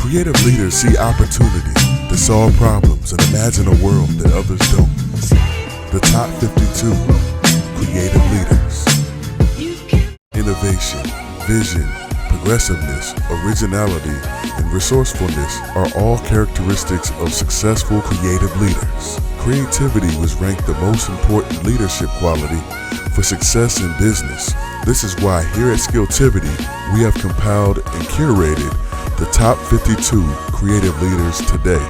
Creative leaders see opportunity to solve problems and imagine a world that others don't. The top 52 creative leaders. Innovation, vision, progressiveness, originality, and resourcefulness are all characteristics of successful creative leaders. Creativity was ranked the most important leadership quality for success in business. This is why here at Skilltivity, we have compiled and curated the top 52 creative leaders today.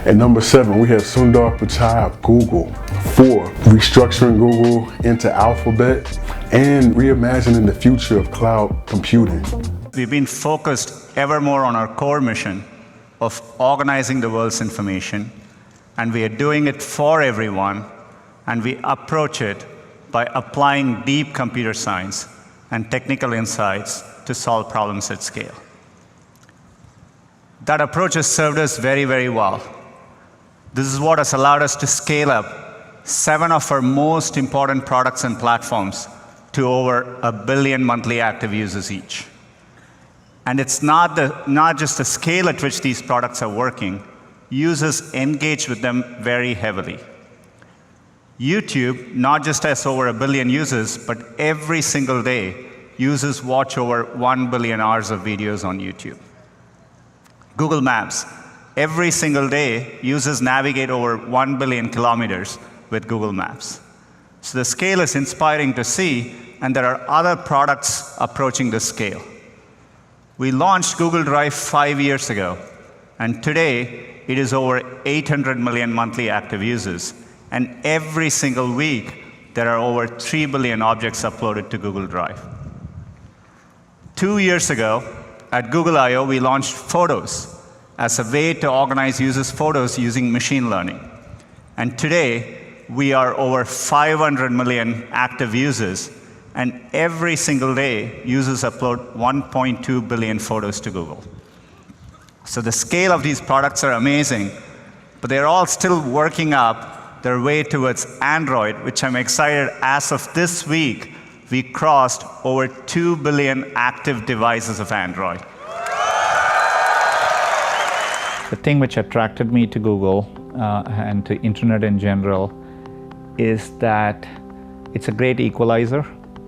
At number 7, we have Sundar Pichai of Google. 4, restructuring Google into Alphabet and reimagining the future of cloud computing. We've been focused ever more on our core mission of organizing the world's information, and we are doing it for everyone, and we approach it by applying deep computer science and technical insights to solve problems at scale. That approach has served us very, very well. This is what has allowed us to scale up 7 of our most important products and platforms to over 1 billion monthly active users each. And it's not just the scale at which these products are working. Users engage with them very heavily. YouTube not just has over 1 billion users, but every single day, users watch over 1 billion hours of videos on YouTube. Google Maps, every single day, users navigate over 1 billion kilometers with Google Maps. So the scale is inspiring to see, and there are other products approaching this scale. We launched Google Drive 5 years ago, and today it is over 800 million monthly active users. And every single week, there are over 3 billion objects uploaded to Google Drive. 2 years ago, at Google I/O, we launched Photos as a way to organize users' photos using machine learning. And today, we are over 500 million active users, and every single day, users upload 1.2 billion photos to Google. So the scale of these products are amazing, but they're all still working up their way towards Android, which I'm excited, as of this week, we crossed over 2 billion active devices of Android. The thing which attracted me to Google and to internet in general is that it's a great equalizer,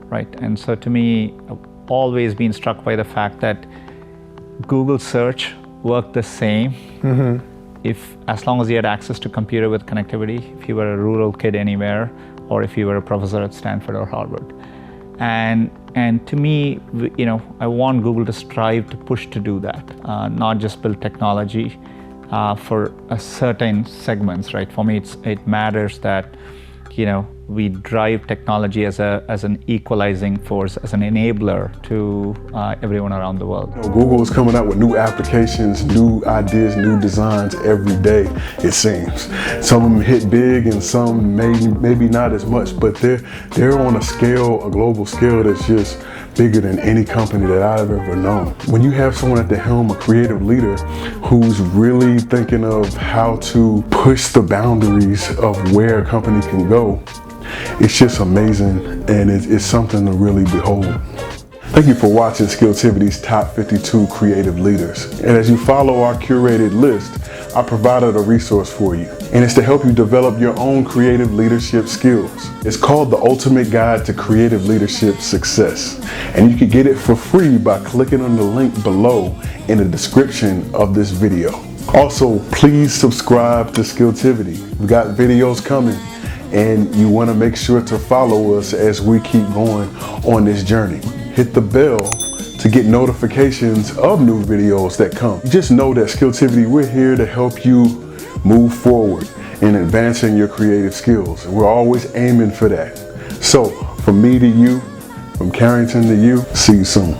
right? And so to me, I've always been struck by the fact that Google search worked the same as long as you had access to computer with connectivity, if you were a rural kid anywhere, or if you were a professor at Stanford or Harvard. And to me, I want Google to strive to push to do that, not just build technology for a certain segments, right? For me, it matters that we drive technology as an equalizing force, as an enabler to everyone around the world. Google is coming out with new applications, new ideas, new designs every day, it seems. Some of them hit big and some maybe not as much, but they're on a global scale that's just bigger than any company that I've ever known. When you have someone at the helm, a creative leader, who's really thinking of how to push the boundaries of where a company can go, it's just amazing, and it's something to really behold. Thank you for watching Skilltivity's Top 52 Creative Leaders. And as you follow our curated list, I provided a resource for you, and it's to help you develop your own creative leadership skills. It's called The Ultimate Guide to Creative Leadership Success, and you can get it for free by clicking on the link below in the description of this video. Also, please subscribe to Skilltivity. We've got videos coming, and you want to make sure to follow us as we keep going on this journey. Hit the bell to get notifications of new videos that come. Just know that Skilltivity, we're here to help you move forward in advancing your creative skills. We're always aiming for that. So from me to you, from Carrington to you, see you soon.